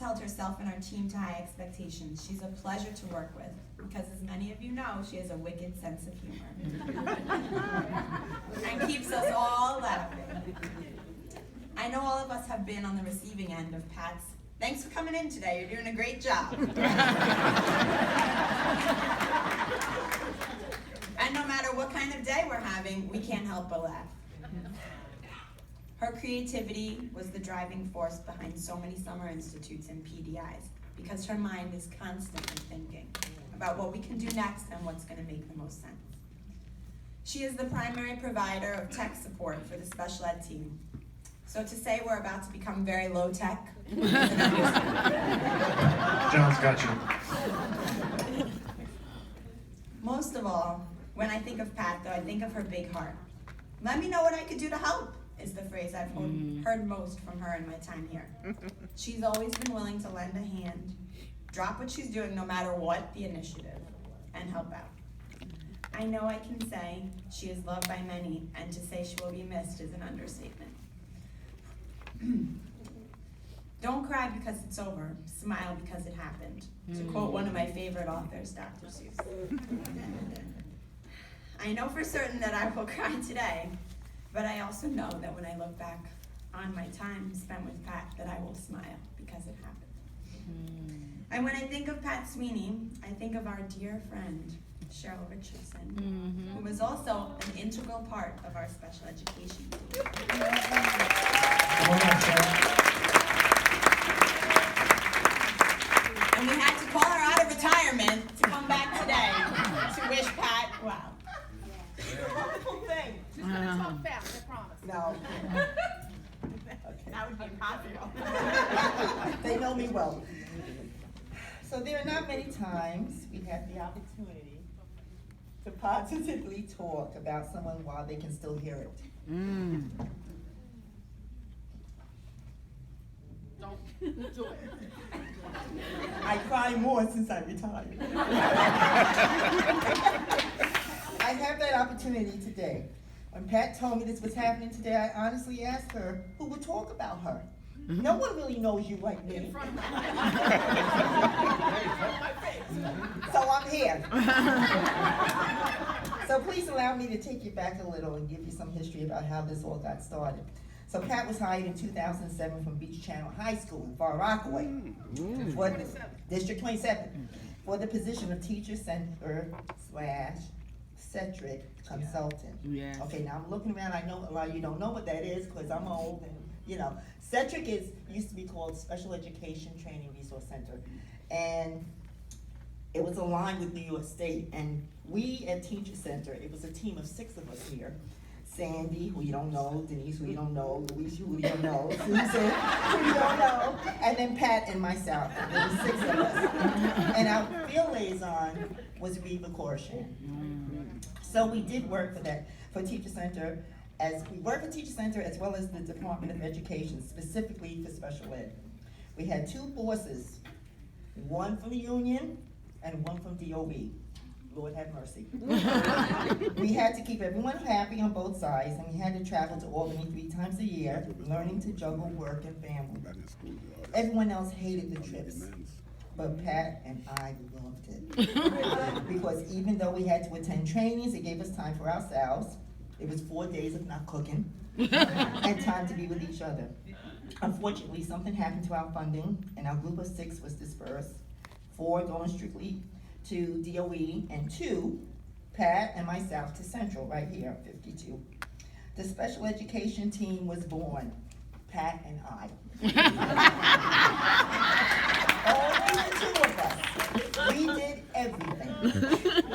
held herself and our team to high expectations. She's a pleasure to work with because, as many of you know, she has a wicked sense of humor and keeps us all laughing. I know all of us have been on the receiving end of Pat's "Thanks for coming in today, you're doing a great job." And no matter what kind of day we're having, we can't help but laugh. Her creativity was the driving force behind so many summer institutes and PDIs because her mind is constantly thinking about what we can do next and what's going to make the most sense. She is the primary provider of tech support for the special ed team. So to say we're about to become very low tech is an understatement. John's got you. Most of all, when I think of Pat, though, I think of her big heart. "Let me know what I could do to help," is the phrase I've heard most from her in my time here. She's always been willing to lend a hand, drop what she's doing no matter what the initiative, and help out. I know I can say she is loved by many, and to say she will be missed is an understatement. Don't cry because it's over, smile because it happened, to quote one of my favorite authors, Dr. Seuss. I know for certain that I will cry today, but I also know that when I look back on my time spent with Pat, that I will smile because it happened. And when I think of Pat Sweeney, I think of our dear friend, Cheryl Richardson, who was also an integral part of our special education team. Come on, Cheryl. And we had to call her out of retirement to come back today to wish Pat well. Wonderful thing. She's gonna talk fast, I promise. No. That would be impossible. They know me well. So there are not many times we have the opportunity to positively talk about someone while they can still hear it. Don't do it. I cry more since I retired. I have that opportunity today. When Pat told me this was happening today, I honestly asked her who would talk about her. No one really knows you like me. In front of my face. So I'm here. So please allow me to take you back a little and give you some history about how this all got started. So Pat was hired in 2007 from Beach Channel High School in Far Rockaway, for the, District 27, for the position of teacher center / Centric consultant. Yes. Okay, now I'm looking around, I know a lot of you don't know what that is because I'm old and, you know, Centric used to be called Special Education Training Resource Center. And it was aligned with New York State. And we at Teacher Center, it was a team of 6 of us here. Sandy, who you don't know, Denise, who you don't know, Louise, who you don't know, Susan, who you don't know, and then Pat and myself. There were 6 of us. And our field liaison was Reva Corshan. So we did work for Teacher Center, as well as the Department of Education, specifically for special ed. We had 2 bosses, one from the union and one from DOE. Lord have mercy. We had to keep everyone happy on both sides, and we had to travel to Albany 3 times a year, learning to juggle work and family. Everyone else hated the trips, but Pat and I loved it. Because even though we had to attend trainings, it gave us time for ourselves. It was 4 days of not cooking, and time to be with each other. Unfortunately, something happened to our funding, and our group of 6 was dispersed, 4 going strictly to DOE, and 2, Pat and myself, to Central, right here, 52. The special education team was born, Pat and I. Only the 2 of us. We did everything.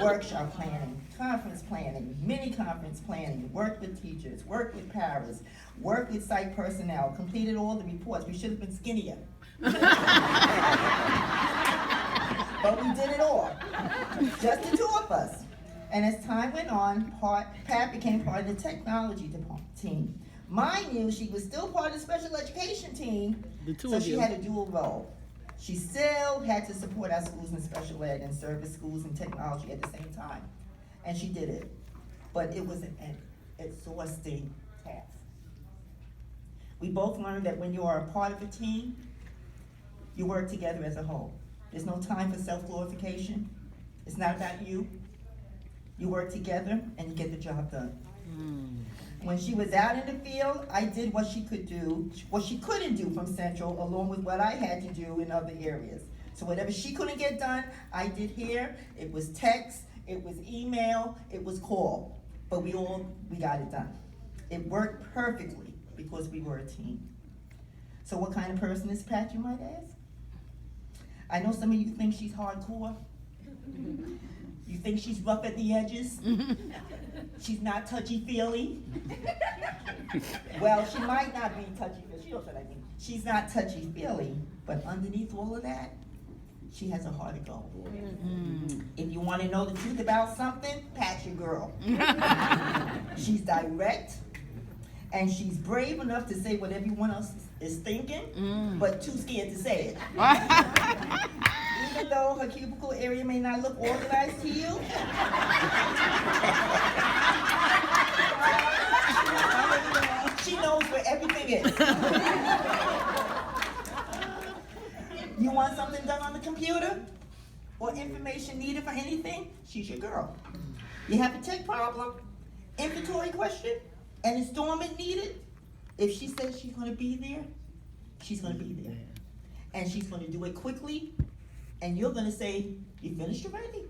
Workshop planning, conference planning, mini conference planning, worked with teachers, worked with paras, worked with site personnel, completed all the reports. We should have been skinnier. But we did it all, just the 2 of us. And as time went on, Pat became part of the technology team. Mind you, she was still part of the special education team, so she had a dual role. She still had to support our schools in special ed and service schools and technology at the same time. And she did it. But it was an exhausting task. We both learned that when you are a part of a team, You work together as a whole. There's no time for self-glorification. It's not about you. You work together and you get the job done. When she was out in the field, I did what she could do, what she couldn't do from Central, along with what I had to do in other areas. So whatever she couldn't get done, I did here. It was text, it was email, it was call. But we got it done. It worked perfectly because we were a team. So what kind of person is Pat, you might ask? I know some of you think she's hardcore. You think she's rough at the edges? She's not touchy-feely? Well, she might not be touchy-feely. She knows what I mean. She's not touchy-feely, but underneath all of that, she has a heart of gold. If you want to know the truth about something, Pat's your girl. She's direct, and she's brave enough to say what everyone else is thinking, but too scared to say it. Even though her cubicle area may not look organized to you, she knows where everything is. You want something done on the computer? Or information needed for anything? She's your girl. You have a tech problem, inventory question, and installment needed? If she says she's gonna be there, she's gonna be there. And she's gonna do it quickly, and you're gonna say, you finished already?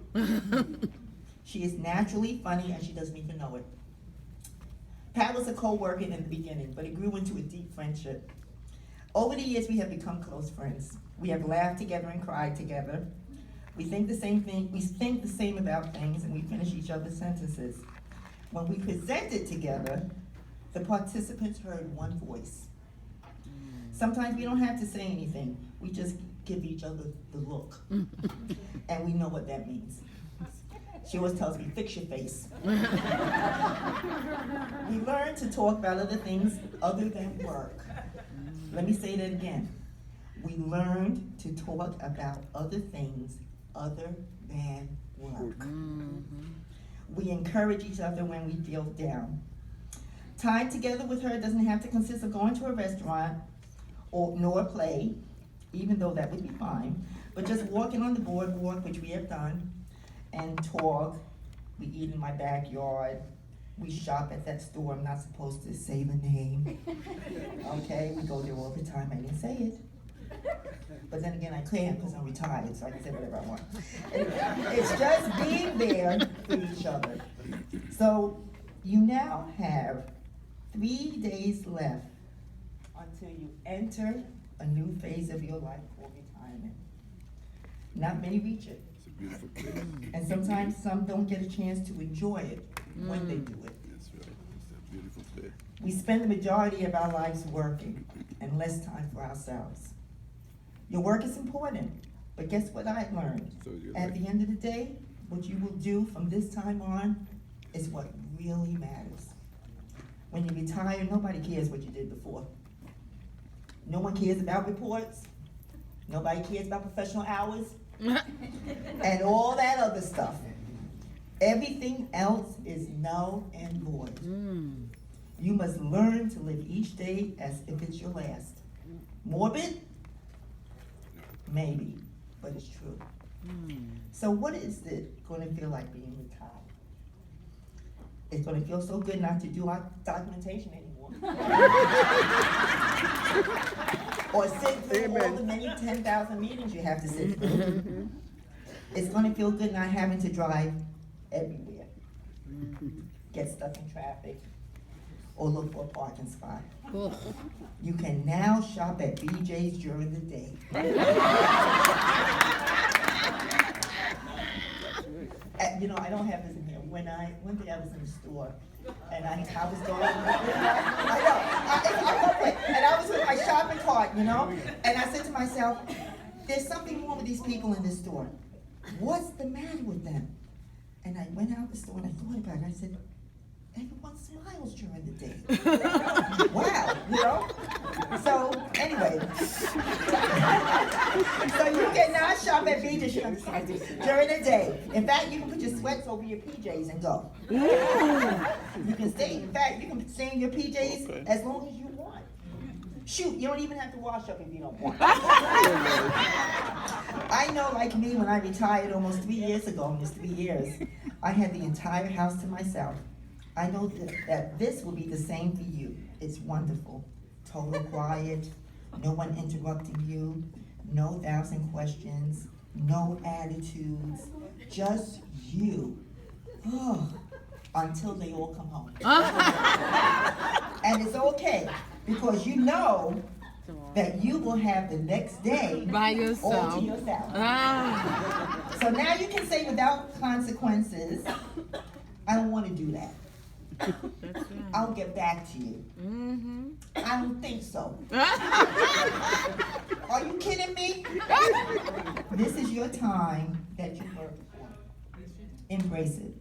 She is naturally funny and she doesn't even know it. Pat was a co-worker in the beginning, but it grew into a deep friendship. Over the years, we have become close friends. We have laughed together and cried together. We think the same thing, we think the same about things, and we finish each other's sentences. When we presented together, the participants heard one voice. Sometimes we don't have to say anything. We just give each other the look. And we know what that means. She always tells me, fix your face. We learned to talk about other things other than work. Let me say that again. We learned to talk about other things other than work. We encourage each other when we feel down. Time together with her doesn't have to consist of going to a restaurant nor a play, even though that would be fine, but just walking on the boardwalk, which we have done, and talk. We eat in my backyard. We shop at that store. I'm not supposed to say the name. Okay, we go there all the time. I didn't say it. But then again, I can't because I'm retired, so I can say whatever I want. It's just being there for each other. So you now have 3 days left until you enter a new phase of your life called retirement. Not many reach it. It's a beautiful place. And sometimes some don't get a chance to enjoy it when they do it. That's right. It's a beautiful place. We spend the majority of our lives working and less time for ourselves. Your work is important, but guess what I learned? So you're At like- the end of the day, what you will do from this time on is what really matters. When you retire, nobody cares what you did before. No one cares about reports. Nobody cares about professional hours. And all that other stuff. Everything else is null and void. You must learn to live each day as if it's your last. Morbid? Maybe, but it's true. So what is it going to feel like being retired? It's going to feel so good not to do our documentation anymore. Or sit through all the many 10,000 meetings you have to sit through. It's going to feel good not having to drive everywhere. Get stuck in traffic or look for a parking spot. You can now shop at BJ's during the day. You know, I don't have this in here. One day I was in the store, and I was going, and I was with my shopping cart, you know, and I said to myself, there's something wrong with these people in this store. What's the matter with them? And I went out the store and I thought about it. I said, everyone smiles during the day. Wow, you know? So, anyway. So you can now shop at BJ's during the day. In fact, you can put your sweats over your PJs and go. You can stay, in fact, you can stay in your PJs as long as you want. Shoot, you don't even have to wash up if you don't want. I know, like me, when I retired almost 3 years ago, almost 3 years, I had the entire house to myself. I know that this will be the same for you. It's wonderful. Total quiet, no one interrupting you, no 1,000 questions, no attitudes, just you. Oh, until they all come home. And it's okay, because you know that you will have the next day By all yourself. to yourself. Ah. So now you can say without consequences, I don't want to do that. That's right. I'll get back to you. Mm-hmm. I don't think so. Are you kidding me? This is your time that you worked for. Embrace it.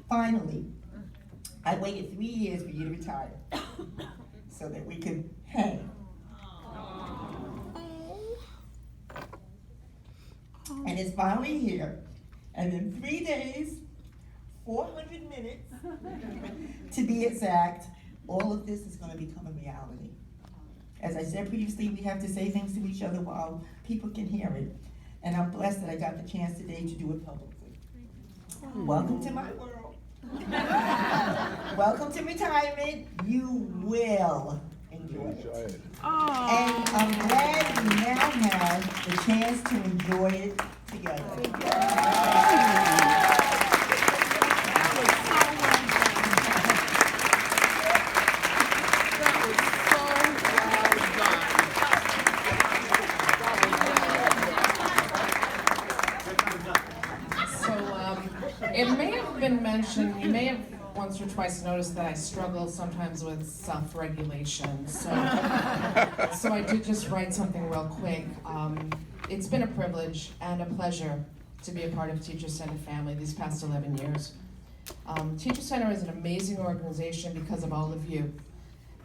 Finally, I waited 3 years for you to retire so that we could hang. And it's finally here. And in 3 days, 400 minutes, to be exact, all of this is going to become a reality. As I said previously, we have to say things to each other while people can hear it. And I'm blessed that I got the chance today to do it publicly. Welcome to my world. Welcome to retirement. You will enjoy it. And I'm glad we now have the chance to enjoy it together. It may have been mentioned, you may have once or twice noticed that I struggle sometimes with self-regulation. So I did just write something real quick. It's been a privilege and a pleasure to be a part of Teacher Center family these past 11 years. Teacher Center is an amazing organization because of all of you.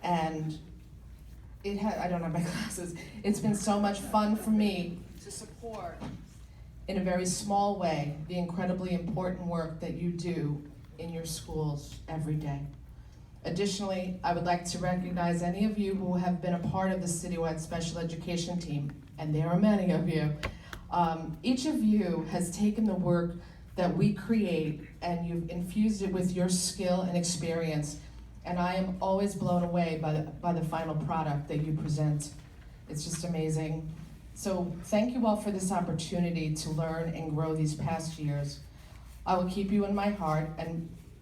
And I don't have my glasses. It's been so much fun for me to support in a very small way the incredibly important work that you do in your schools every day. Additionally, I would like to recognize any of you who have been a part of the citywide special education team, and there are many of you. Each of you has taken the work that we create and you've infused it with your skill and experience, and I am always blown away by the final product that you present. It's just amazing. So thank you all for this opportunity to learn and grow these past years. I will keep you in my heart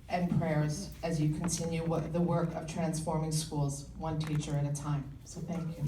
and prayers as you continue the work of transforming schools one teacher at a time. So thank you.